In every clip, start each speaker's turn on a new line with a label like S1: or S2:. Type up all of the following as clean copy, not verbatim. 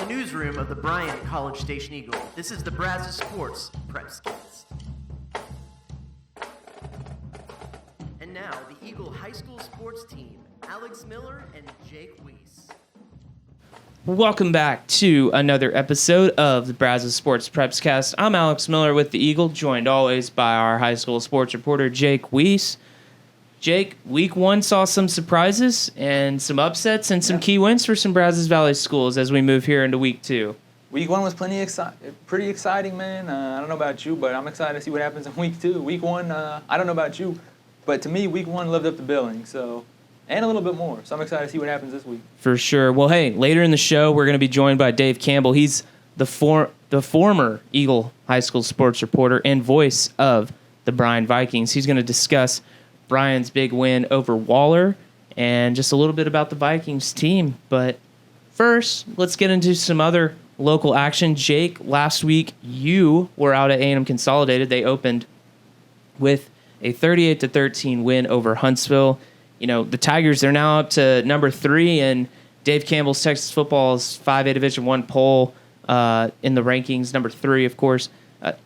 S1: the newsroom of the Bryant College Station Eagle, this is the Brazos Sports Prepscast. And now, the Eagle High School sports team, Alex Miller and Jake Weiss.
S2: Welcome back to another episode of the Brazos Sports Prepscast. I'm Alex Miller with the Eagle, joined always by our high school sports reporter, Jake Weiss. Jake, week one saw some surprises and some upsets and some key wins for some Brazos Valley schools as we move here into week two.
S3: Week one was pretty exciting, man. I don't know about you, but I'm excited to see what happens in week two. Week one, I don't know about you, but to me, week one lived up to billing, and a little bit more. So I'm excited to see what happens this week.
S2: For sure. Well, hey, later in the show, we're going to be joined by Dave Campbell. He's the former Eagle High School sports reporter and voice of the Bryan Vikings. He's going to discuss Bryan's big win over Waller and just a little bit about the Vikings team. But first, let's get into some other local action. Jake, last week you were out at A&M Consolidated. They opened with a 38-13 win over Huntsville. You know, the Tigers, they're now up to number 3 in Dave Campbell's Texas Football's 5A Division I poll in the rankings, number 3, of course.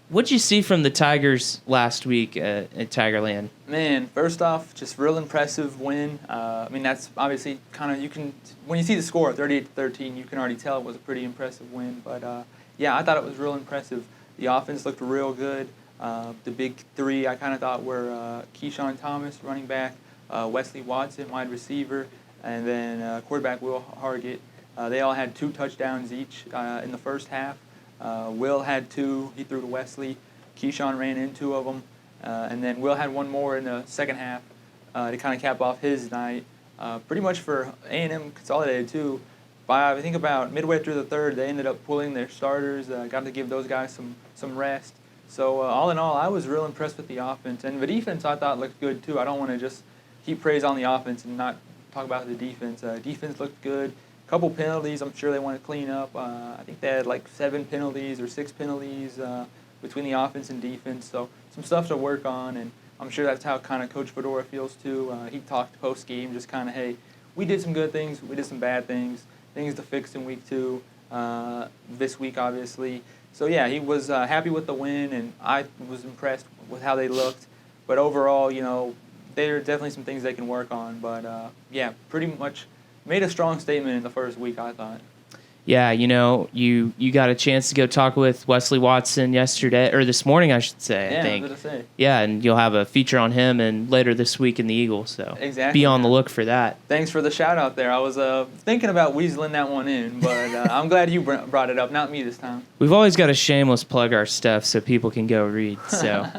S2: What'd you see from the Tigers last week at Tigerland?
S3: Man, first off, just real impressive win. That's obviously kind of, when you see the score, 38-13, you can already tell it was a pretty impressive win. But, I thought it was real impressive. The offense looked real good. The big 3 I kind of thought were Keyshawn Thomas, running back, Wesley Watson, wide receiver, and then quarterback Will Hargett. They all had 2 touchdowns each in the first half. Will had 2. He threw to Wesley. Keyshawn ran in 2 of them. And then Will had 1 more in the second half to kind of cap off his night. Pretty much for A&M Consolidated, too. By, I think, about midway through the third, they ended up pulling their starters, got to give those guys some rest. So all in all, I was real impressed with the offense. And the defense, I thought, looked good, too. I don't want to just heap praise on the offense and not talk about the defense. Defense looked good. Couple penalties I'm sure they want to clean up. I think they had like 7 penalties or 6 penalties between the offense and defense. So some stuff to work on, and I'm sure that's how kind of Coach Fedora feels too. He talked post-game just kind of, hey, we did some good things, we did some bad things to fix in week 2, this week obviously. So yeah, he was happy with the win, and I was impressed with how they looked. But overall, there are definitely some things they can work on. But pretty much made a strong statement in the first week, I thought.
S2: Yeah, you got a chance to go talk with Wesley Watson yesterday, or this morning, I should say.
S3: Yeah,
S2: I think.
S3: I was going to say.
S2: Yeah, and you'll have a feature on him and later this week in the Eagle, so
S3: exactly.
S2: Be on the look for that.
S3: Thanks for the shout-out there. I was thinking about weaseling that one in, but I'm glad you brought it up, not me this time.
S2: We've always got to shameless plug our stuff so people can go read, so.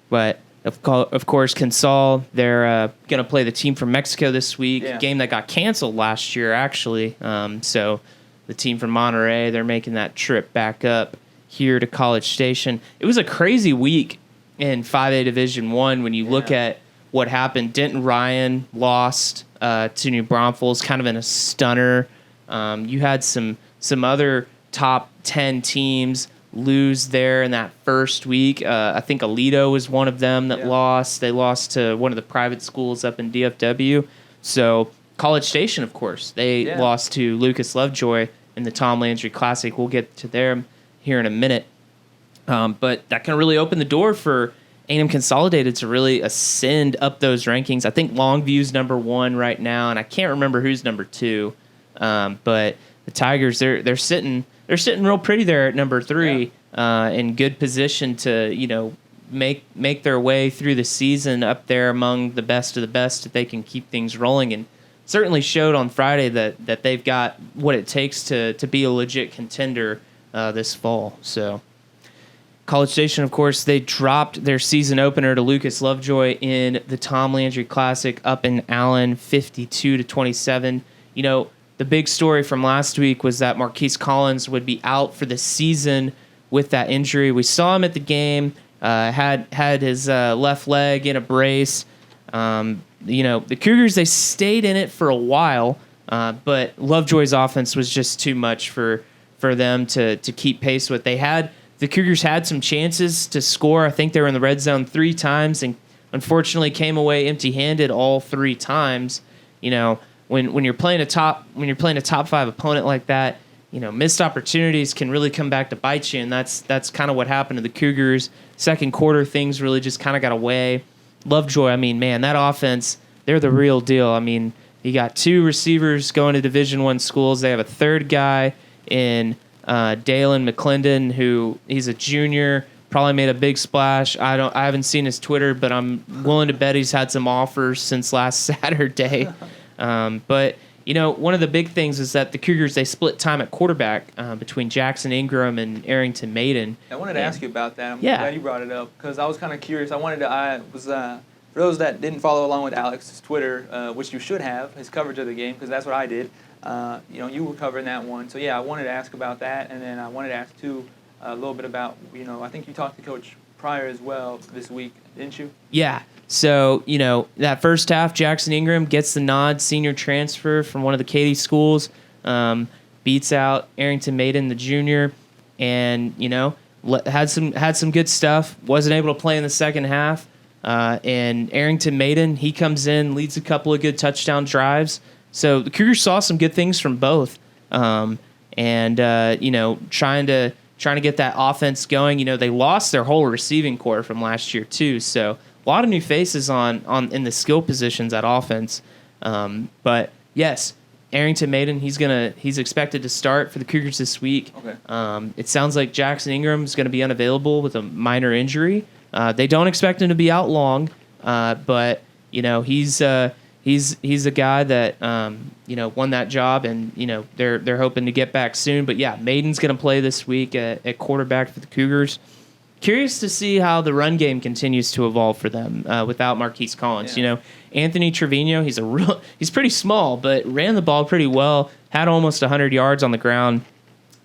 S2: But of course, Consol, they're going to play the team from Mexico this week, a game that got canceled last year, actually. So the team from Monterey, they're making that trip back up here to College Station. It was a crazy week in 5A Division I when you look at what happened. Denton Ryan lost to New Braunfels kind of in a stunner. You had some other top 10 teams lose there in that first week. I think Aledo was one of them that lost. They lost to one of the private schools up in DFW. So College Station, of course, they lost to Lucas Lovejoy in the Tom Landry Classic. We'll get to them here in a minute. But that can really open the door for A&M Consolidated to really ascend up those rankings. I think Longview's number 1 right now, and I can't remember who's number 2. But the Tigers, they're sitting real pretty there at number 3, in good position to make their way through the season up there among the best of the best if they can keep things rolling, and certainly showed on Friday that they've got what it takes to be a legit contender this fall. So College Station, of course, they dropped their season opener to Lucas Lovejoy in the Tom Landry Classic up in Allen, 52-27. The big story from last week was that Marquise Collins would be out for the season with that injury. We saw him at the game, had his left leg in a brace. The Cougars, they stayed in it for a while, but Lovejoy's offense was just too much for them to keep pace with. The Cougars had some chances to score. I think they were in the red zone 3 times and unfortunately came away empty-handed all 3 times. When you're playing a top 5 opponent like that, missed opportunities can really come back to bite you, and that's kind of what happened to the Cougars. Second quarter, things really just kind of got away. Lovejoy, I mean, man, that offense, they're the real deal. I mean, you got 2 receivers going to Division I schools. They have a third guy in Dalen McClendon, who he's a junior, probably made a big splash. I haven't seen his Twitter, but I'm willing to bet he's had some offers since last Saturday. But one of the big things is that the Cougars, they split time at quarterback between Jackson Ingram and Arrington Maiden.
S3: I wanted to ask you about that. I'm glad you brought it up because I was kind of curious. For those that didn't follow along with Alex's Twitter, which you should have, his coverage of the game, because that's what I did. You were covering that one. So, yeah, I wanted to ask about that, and then I wanted to ask, too, a little bit about, I think you talked to Coach Pryor as well this week, didn't you?
S2: Yeah. So, that first half, Jackson Ingram gets the nod, senior transfer from one of the Katy schools, beats out Arrington Maiden, the junior, and, had some good stuff, wasn't able to play in the second half. And Arrington Maiden, he comes in, leads a couple of good touchdown drives. So the Cougars saw some good things from both, trying to get that offense going. They lost their whole receiving core from last year too, so a lot of new faces on in the skill positions at offense. But yes, Arrington Maiden, he's expected to start for the Cougars this week.
S3: Okay.
S2: It sounds like Jackson Ingram is going to be unavailable with a minor injury. They don't expect him to be out long, but he's a guy that won that job, and they're hoping to get back soon. But yeah, Maiden's going to play this week at quarterback for the Cougars. Curious to see how the run game continues to evolve for them without Marquise Collins.
S3: Yeah.
S2: Anthony Trevino, he's pretty small, but ran the ball pretty well. Had almost 100 yards on the ground.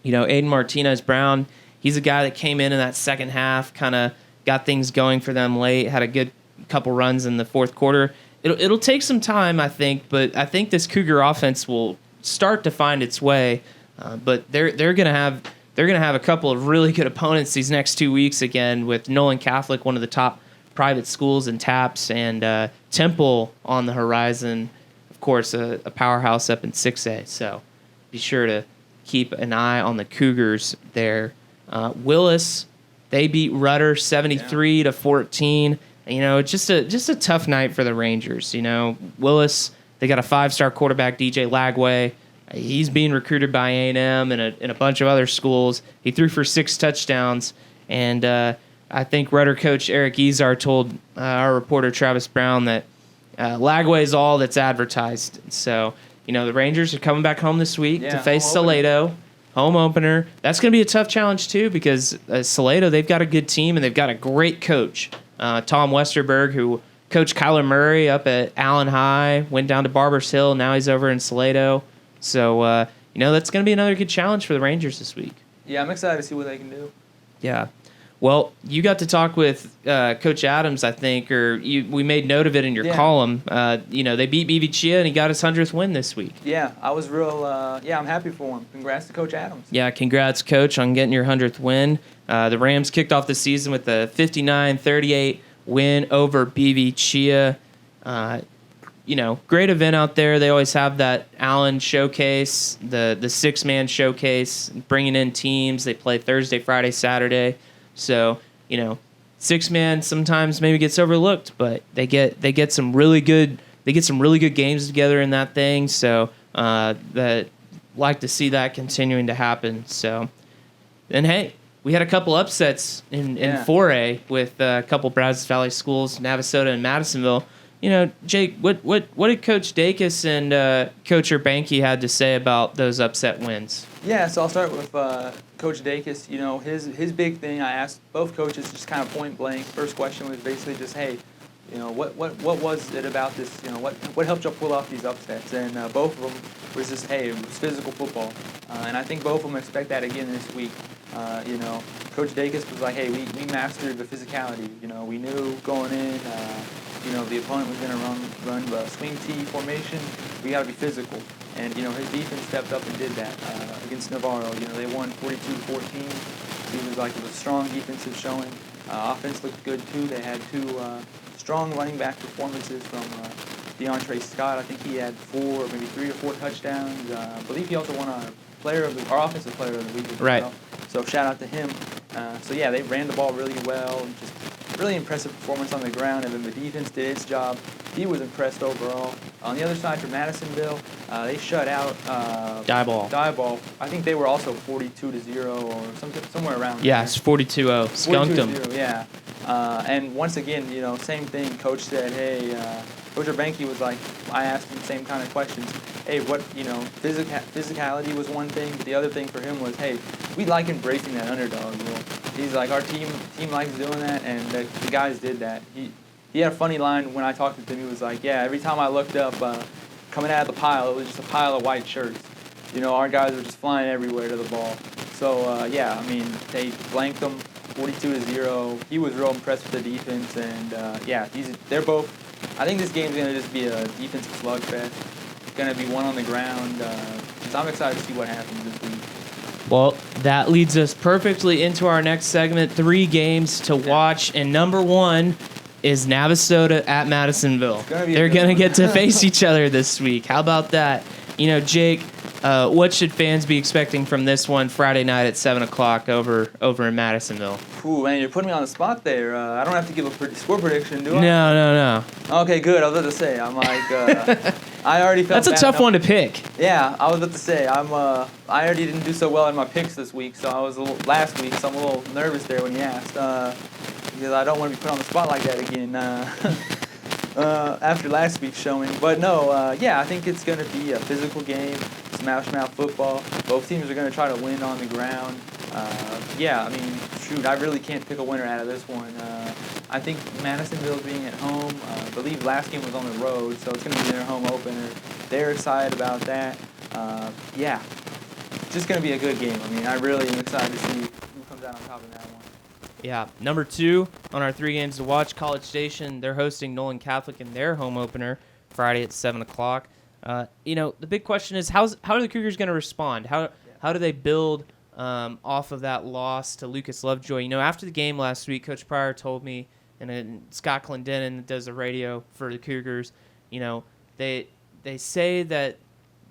S2: Aiden Martinez-Brown, he's a guy that came in that second half, kind of got things going for them late, had a good couple runs in the fourth quarter. It'll take some time, I think, but I think this Cougar offense will start to find its way. But they're gonna have a couple of really good opponents these next 2 weeks again, with Nolan Catholic, one of the top private schools in TAPS, and Temple on the horizon. Of course, a powerhouse up in 6A. So be sure to keep an eye on the Cougars there. Willis, they beat Rudder 73-14. Just a tough night for the Rangers. Willis, they got a 5-star quarterback, DJ Lagway. He's being recruited by A&M and a bunch of other schools. He threw for 6 touchdowns, and I think Rudder coach Eric Izar told our reporter Travis Brown that Lagway is all that's advertised. So, the Rangers are coming back home this week to face Salado. Home opener. That's going to be a tough challenge, too, because Salado, they've got a good team, and they've got a great coach. Tom Westerberg, who coached Kyler Murray up at Allen High, went down to Barbers Hill. Now he's over in Salado. So, that's going to be another good challenge for the Rangers this week.
S3: Yeah, I'm excited to see what they can do.
S2: Yeah. Well, you got to talk with Coach Adams, I think, we made note of it in your column. They beat BV Chia, and he got his 100th win this week.
S3: Yeah, I was I'm happy for him. Congrats to Coach Adams.
S2: Yeah, congrats, Coach, on getting your 100th win. The Rams kicked off the season with a 59-38 win over BV Chia. Great event out there. They always have that Allen showcase, the 6-man showcase, bringing in teams. They play Thursday, Friday, Saturday. So, 6-man sometimes maybe gets overlooked, but they get some really good games together in that thing. So, that like to see that continuing to happen. So, and hey, we had a couple upsets in 4A with a couple Brazos Valley schools, Navasota and Madisonville. Jake, what did Coach Dacus and Coach Urbanky had to say about those upset wins?
S3: Yeah, so I'll start with Coach Dacus. His big thing, I asked both coaches just kind of point blank. First question was basically just, hey, what was it about this? What helped you pull off these upsets? And both of them was just, hey, it was physical football. And I think both of them expect that again this week. Coach Dacus was like, hey, we mastered the physicality. We knew going in, the opponent was going to run the swing T formation. We got to be physical. And, his defense stepped up and did that against Navarro. They won 42-14. It was a strong defensive showing. Offense looked good, too. They had 2 strong running back performances from DeAndre Scott. I think he had 3 or 4 touchdowns. I believe he also won a our offensive player of the week as
S2: Right.
S3: well. So shout out to him. So yeah, they ran the ball really well. Just really impressive performance on the ground, and then the defense did its job. He was impressed overall. On the other side for Madisonville, they shut out Dieball. I think they were also 42-0 or somewhere around.
S2: Yeah,
S3: there.
S2: it's 42-0. Skunked them.
S3: 42-0, yeah. And once again, same thing. Coach said, hey, Coach Urbanky was like, I asked him the same kind of questions. Hey, physicality was one thing, but the other thing for him was, hey, we like embracing that underdog. He's like, our team likes doing that, and the guys did that. He had a funny line when I talked to him. He was like, yeah, every time I looked up, coming out of the pile, it was just a pile of white shirts. Our guys were just flying everywhere to the ball. So, yeah, I mean, they blanked them 42-0. He was real impressed with the defense, and, yeah, they're both. I think this game's going to just be a defensive slugfest. It's going to be one on the ground. So I'm excited to see what happens this week.
S2: Well, that leads us perfectly into our next segment, 3 games to watch, and number 1 is Navasota at Madisonville. They're going to get to face each other this week. How about that? Jake, what should fans be expecting from this one Friday night at 7 o'clock over in Madisonville?
S3: Ooh, man, you're putting me on the spot there. I don't have to give a score prediction, do I?
S2: No.
S3: Okay, good. I was about to say, I'm like, I already felt
S2: That's a tough one to pick.
S3: Yeah, I was about to say, I already didn't do so well in my picks this week, so I'm a little nervous there when you asked, because I don't want to be put on the spot like that again after last week's showing. But no, yeah, I think it's going to be a physical game, smash mouth football. Both teams are going to try to win on the ground. Yeah, I mean, shoot, I really can't pick a winner out of this one. I think Madisonville being at home, I believe last game was on the road, so it's going to be their home opener. They're excited about that. Yeah, it's just going to be a good game. I mean, I really am excited to see who comes out on top in that one.
S2: Yeah, number 2 on our 3 games to watch, College Station. They're hosting Nolan Catholic in their home opener Friday at 7 o'clock. The big question is, how are the Cougars going to respond? How do they build off of that loss to Lucas Lovejoy? After the game last week, Coach Pryor told me, and Scott Clendenin does the radio for the Cougars, they say that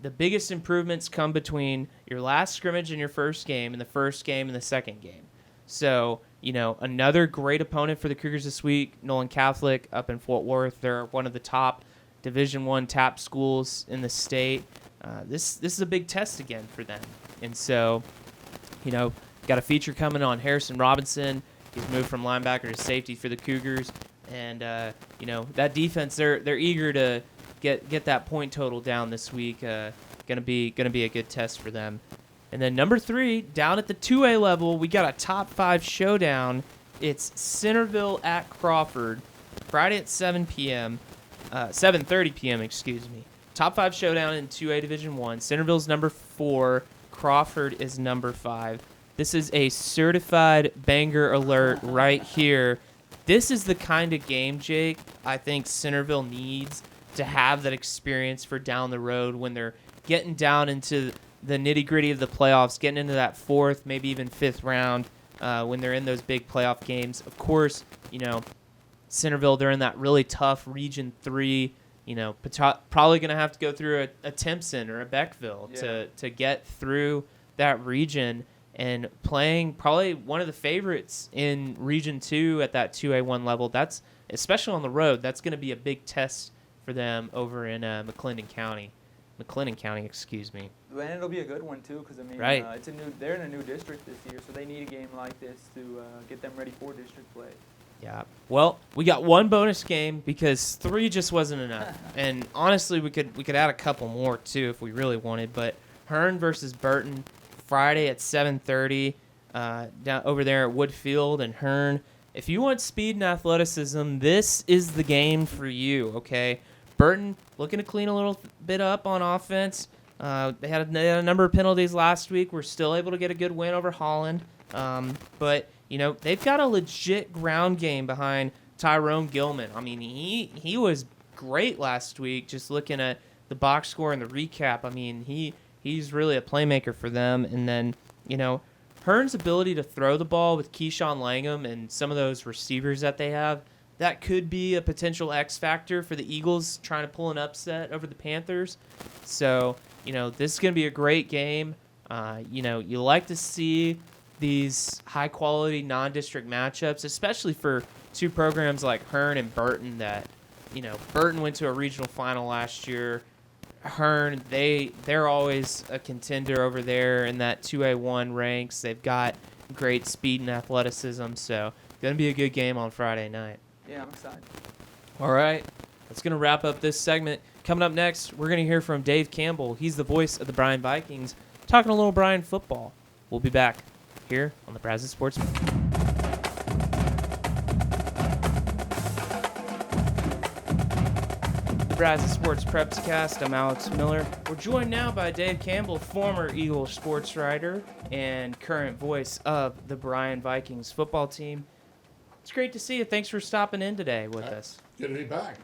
S2: the biggest improvements come between your last scrimmage and your first game, and the first game and the second game. So, another great opponent for the Cougars this week, Nolan Catholic up in Fort Worth. They're one of the top Division I TAP schools in the state. This is a big test again for them. And so, got a feature coming on Harrison Robinson. He's moved from linebacker to safety for the Cougars. And, that defense, they're eager to get that point total down this week. Gonna be a good test for them. And then number 3, down at the 2A level, we got a top 5 showdown. It's Centerville at Crawford, Friday at 7 p.m. 7:30 p.m. Excuse me. Top 5 showdown in 2A Division I. Centerville's number 4. Crawford is number 5. This is a certified banger alert right here. This is the kind of game, Jake, I think Centerville needs to have that experience for down the road when they're getting down into the nitty-gritty of the playoffs, getting into that 4th, maybe even 5th round when they're in those big playoff games. Of course, Centerville, they're in that really tough Region 3, probably going to have to go through a Timpson or a Beckville to get through that region, and playing probably one of the favorites in Region 2 at that 2A1 level. That's, especially on the road, that's going to be a big test for them over in McClendon County, excuse me.
S3: And it'll be a good one too, because
S2: right.
S3: They're in a new district this year, so they need a game like this to get them ready for district play.
S2: Yeah. Well, we got one bonus game because 3 just wasn't enough, and honestly, we could add a couple more too if we really wanted. But Hearn versus Burton, Friday at 7:30, down over there at Woodfield and Hearn. If you want speed and athleticism, this is the game for you. Okay. Burton looking to clean a little bit up on offense. They had a number of penalties last week. We're still able to get a good win over Holland. But, they've got a legit ground game behind Tyrone Gilman. I mean, he was great last week, just looking at the box score and the recap. I mean, he's really a playmaker for them. And then, Hearn's ability to throw the ball with Keyshawn Langham and some of those receivers that they have, that could be a potential X factor for the Eagles trying to pull an upset over the Panthers. So, this is going to be a great game. You like to see these high-quality non-district matchups, especially for two programs like Hearn and Burton that, Burton went to a regional final last year. Hearn, they're always a contender over there in that 2A1 ranks. They've got great speed and athleticism, so going to be a good game on Friday night.
S3: Yeah, I'm excited.
S2: All right, that's going to wrap up this segment. Coming up next, we're going to hear from Dave Campbell. He's the voice of the Bryan Vikings, talking a little Bryan football. We'll be back here on the Brazos Sports. Brazos Sports Prepscast. I'm Alex Miller. We're joined now by Dave Campbell, former Eagle sports writer and current voice of the Bryan Vikings football team. It's great to see you. Thanks for stopping in today with us.
S4: Good to be back.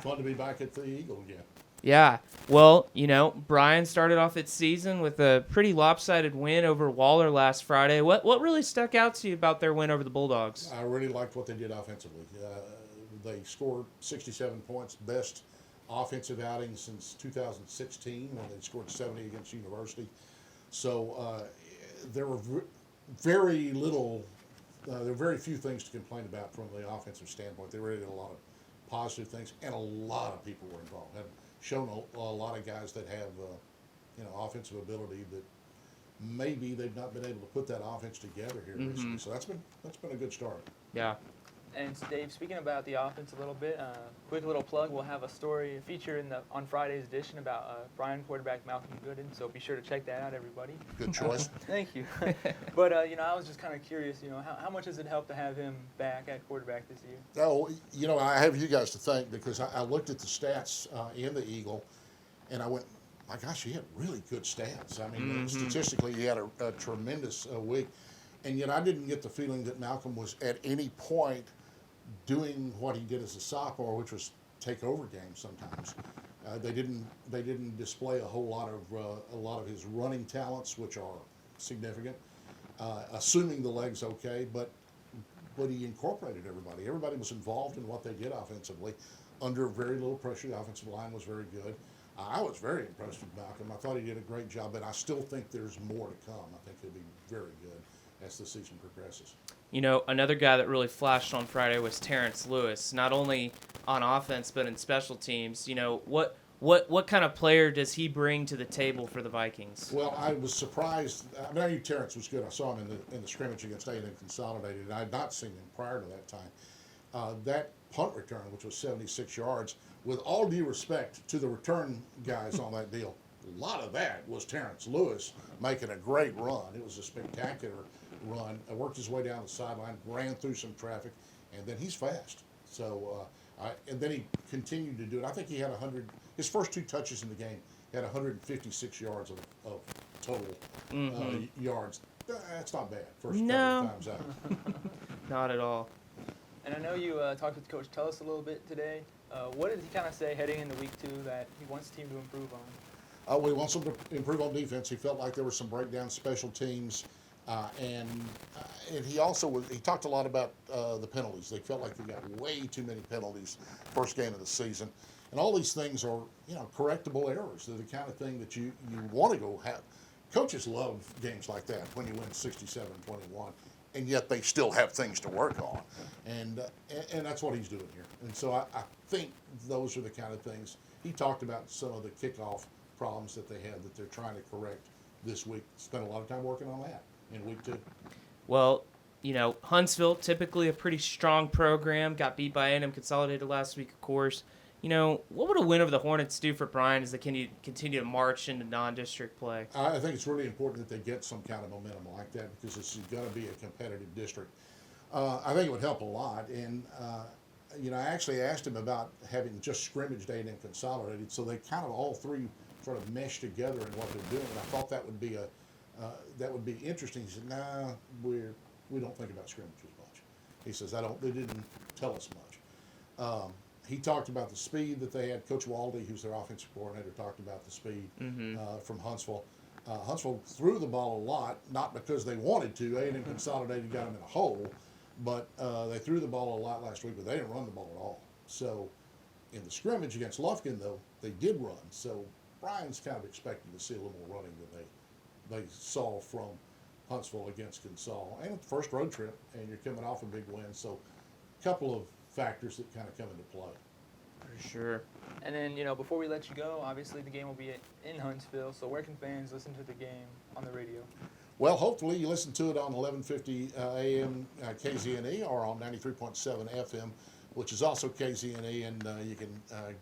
S4: Fun to be back at the Eagle again.
S2: Yeah. Well, Bryan started off its season with a pretty lopsided win over Waller last Friday. What really stuck out to you about their win over the Bulldogs?
S4: I really liked what they did offensively. They scored 67 points, best offensive outing since 2016 when they scored 70 against University. So there were very few things to complain about from the offensive standpoint. They really did a lot of positive things, and a lot of people were involved. Have shown a lot of guys that have offensive ability that maybe they've not been able to put that offense together here recently. So that's been a good start.
S2: Yeah.
S3: And Dave, speaking about the offense a little bit, quick little plug, we'll have a feature on Friday's edition about Bryan quarterback Malcolm Gooden, so be sure to check that out, everybody.
S4: Good choice.
S3: Thank you. But, I was just kind of curious, how much does it help to have him back at quarterback this year?
S4: Oh, I have you guys to thank because I looked at the stats in the Eagle, and I went, my gosh, he had really good stats. I mean, statistically, he had a tremendous week. And yet I didn't get the feeling that Malcolm was at any point doing what he did as a sophomore, which was take over games sometimes. They didn't display a lot of his running talents, which are significant. Assuming the leg's okay, but he incorporated everybody. Everybody was involved in what they did offensively under very little pressure. The offensive line was very good. I was very impressed with Malcolm. I thought he did a great job, but I still think there's more to come. I think he'll be very good as the season progresses.
S2: Another guy that really flashed on Friday was Terrence Lewis, not only on offense but in special teams. What kind of player does he bring to the table for the Vikings?
S4: Well, I was surprised. I knew Terrence was good. I saw him in the scrimmage against A&M Consolidated, and I had not seen him prior to that time. That punt return, which was 76 yards, with all due respect to the return guys on that deal, a lot of that was Terrence Lewis making a great run. It was a spectacular run. Worked his way down the sideline, ran through some traffic, and then he's fast. So, and then he continued to do it. I think he had his first two touches in the game had 156 yards of total yards. That's not bad. First couple times out.
S2: Not at all.
S3: And I know you talked with Coach Tullis a little bit today. What did he kind of say heading into week 2 that he wants the team to improve on?
S4: We want them to improve on defense. He felt like there were some breakdown special teams. And he also he talked a lot about the penalties. They felt like they got way too many penalties first game of the season. And all these things are, correctable errors. They're the kind of thing that you want to go have. Coaches love games like that when you win 67-21, and yet they still have things to work on. And that's what he's doing here. And so I think those are the kind of things. He talked about some of the kickoff problems that they had that they're trying to correct this week. Spent a lot of time working on that in week 2.
S2: Well, Huntsville, typically a pretty strong program, got beat by A&M Consolidated last week, of course. What would a win over the Hornets do for Bryan as they continue to march into non-district play? I
S4: think it's really important that they get some kind of momentum like that because it's going to be a competitive district. I think it would help a lot. And, I actually asked him about having just scrimmaged A&M Consolidated, so they kind of all three sort of mesh together in what they're doing. And I thought that would be interesting. He said, "Nah, we don't think about scrimmages much." He says, "They didn't tell us much." He talked about the speed that they had. Coach Waldy, who's their offensive coordinator, talked about the speed from Huntsville. Huntsville threw the ball a lot, not because they wanted to. A&M Consolidated got them in a hole, but they threw the ball a lot last week, but they didn't run the ball at all. So in the scrimmage against Lufkin, though, they did run. So Bryan's kind of expecting to see a little more running they saw from Huntsville against Consol. And first road trip, and you're coming off a big win. So a couple of factors that kind of come into play.
S2: For sure.
S3: And then, before we let you go, obviously the game will be in Huntsville. So where can fans listen to the game on the radio?
S4: Well, hopefully you listen to it on 1150 AM KZNE or on 93.7 FM, which is also KZNE, and you can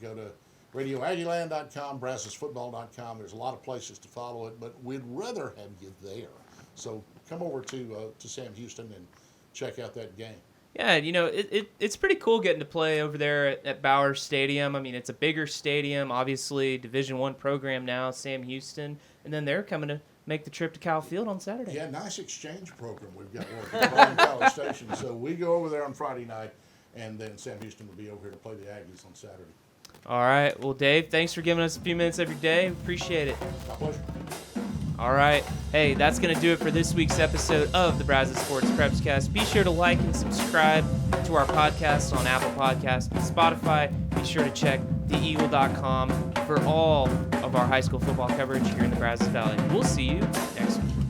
S4: go to radioaggieland.com, brazosfootball.com. There's a lot of places to follow it, but we'd rather have you there. So come over to Sam Houston and check out that game.
S2: Yeah, it's pretty cool getting to play over there at Bowers Stadium. I mean, it's a bigger stadium, obviously, Division I program now, Sam Houston, and then they're coming to make the trip to Cal Field on Saturday.
S4: Yeah, nice exchange program we've got working at College Station. So we go over there on Friday night, and then Sam Houston will be over here to play the Aggies on Saturday.
S2: All right. Well, Dave, thanks for giving us a few minutes every day. Appreciate it.
S4: My pleasure.
S2: All right. Hey, that's going to do it for this week's episode of the Brazos Sports Prepscast. Be sure to like and subscribe to our podcast on Apple Podcasts and Spotify. Be sure to check theeagle.com for all of our high school football coverage here in the Brazos Valley. We'll see you next week.